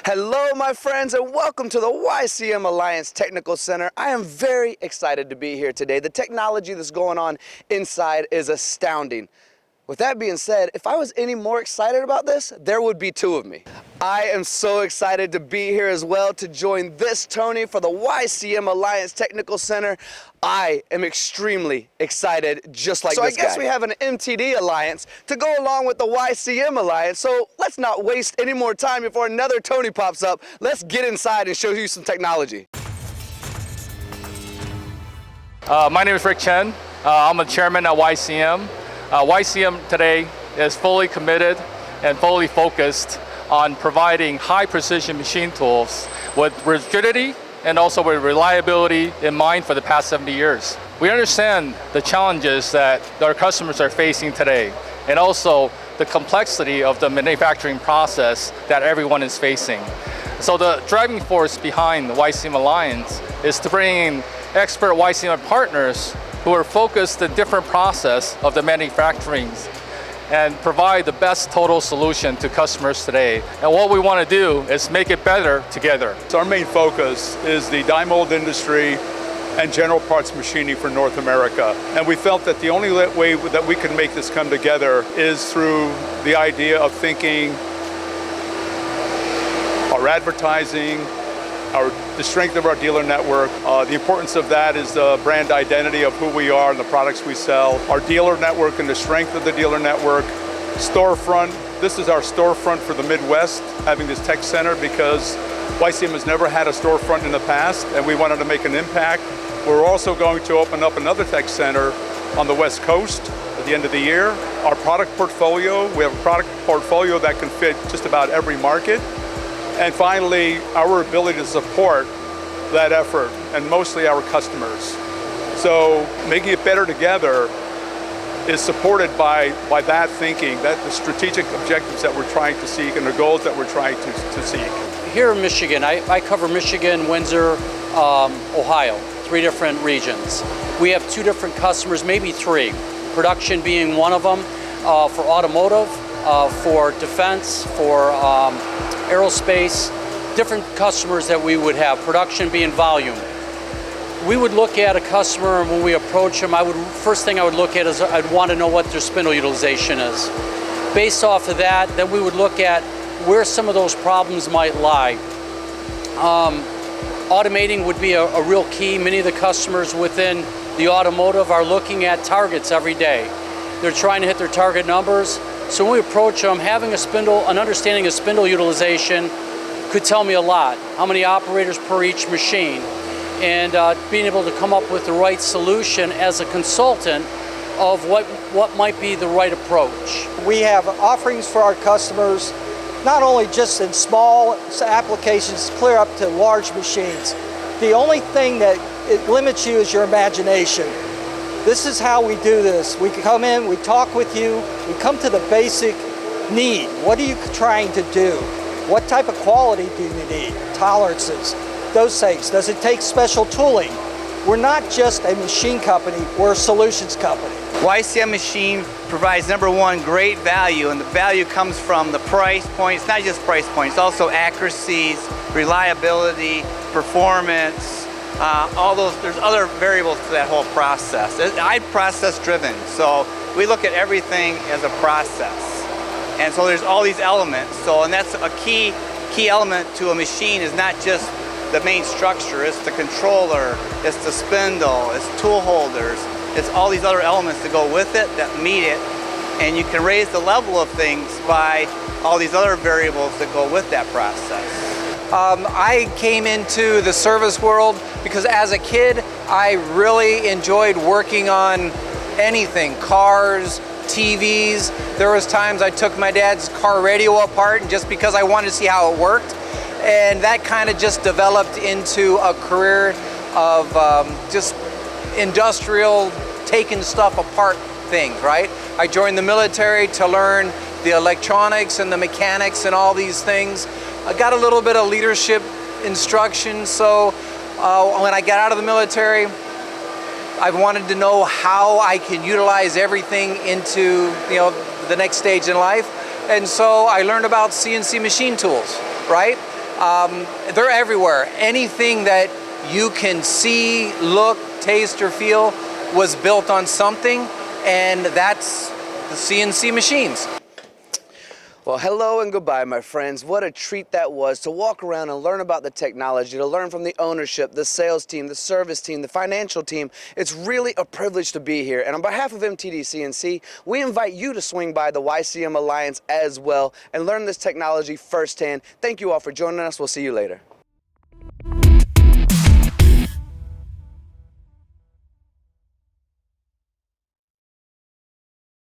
Hello, my friends, and welcome to the YCM Alliance Technical Center. I am very excited to be here today. The technology that's going on inside is astounding. With that being said, if I was any more excited about this, there would be two of me. I am so excited to be here as well to join this Tony for the YCM Alliance Technical Center. I am extremely excited, just like this guy. So I guess we have an MTD Alliance to go along with the YCM Alliance, so let's not waste any more time before another Tony pops up. Let's get inside and show you some technology. My name is Chen. I'm the chairman at YCM. YCM today is fully committed and fully focused on providing high precision machine tools with rigidity and also with reliability in mind for the past 70 years. We understand the challenges that our customers are facing today and also the complexity of the manufacturing process that everyone is facing. So the driving force behind the YCM Alliance is to bring in expert YCM partners who are focused on different process of the manufacturing and provide the best total solution to customers today. And what we want to do is make it better together. So our main focus is the die mold industry and general parts machining for North America. And we felt that the only way that we could make this come together is through the idea of thinking our advertising, the strength of our dealer network. The importance of that is the brand identity of who we are and the products we sell. Our dealer network and the strength of the dealer network. Storefront, this is our storefront for the Midwest, having this tech center because YCM has never had a storefront in the past and we wanted to make an impact. We're also going to open up another tech center on the West Coast at the end of the year. Our product portfolio, we have a product portfolio that can fit just about every market. And finally, our ability to support that effort, and mostly our customers. So making it better together is supported by that thinking, that the strategic objectives that we're trying to seek and the goals that we're trying to seek. Here in Michigan, I cover Michigan, Windsor, Ohio, 3 different regions. We have 2 different customers, maybe 3. Production being one of them for automotive, for defense, for aerospace, different customers that we would have, production being volume. We would look at a customer and when we approach them, first thing I would look at is I'd want to know what their spindle utilization is. Based off of that, then we would look at where some of those problems might lie. Automating would be a real key. Many of the customers within the automotive are looking at targets every day. They're trying to hit their target numbers. So when we approach them, having an understanding of spindle utilization could tell me a lot. How many operators per each machine, and being able to come up with the right solution as a consultant of what might be the right approach. We have offerings for our customers, not only just in small applications, clear up to large machines. The only thing that it limits you is your imagination. This is how we do this. We come in, we talk with you, we come to the basic need. What are you trying to do? What type of quality do you need? Tolerances, those things. Does it take special tooling? We're not just a machine company, we're a solutions company. YCM Machine provides, number one, great value, and the value comes from the price point. It's not just price points, it's also accuracies, reliability, performance, all those. There's other variables to that whole process. I'm process driven, so we look at everything as a process. And so there's all these elements. And that's a key element to a machine is not just the main structure, it's the controller, it's the spindle, it's tool holders, it's all these other elements that go with it that meet it. And you can raise the level of things by all these other variables that go with that process. I came into the service world because as a kid, I really enjoyed working on anything, cars, TVs. There was times I took my dad's car radio apart and just because I wanted to see how it worked. And that kind of just developed into a career of just industrial, taking stuff apart things, right? I joined the military to learn the electronics and the mechanics and all these things. I got a little bit of leadership instruction, so when I got out of the military, I wanted to know how I can utilize everything into the next stage in life. And so I learned about CNC machine tools, right? They're everywhere. Anything that you can see, look, taste, or feel was built on something, and that's the CNC machines. Well, hello and goodbye, my friends. What a treat that was to walk around and learn about the technology, to learn from the ownership, the sales team, the service team, the financial team. It's really a privilege to be here. And on behalf of MTDCNC, we invite you to swing by the YCM Alliance as well and learn this technology firsthand. Thank you all for joining us. We'll see you later.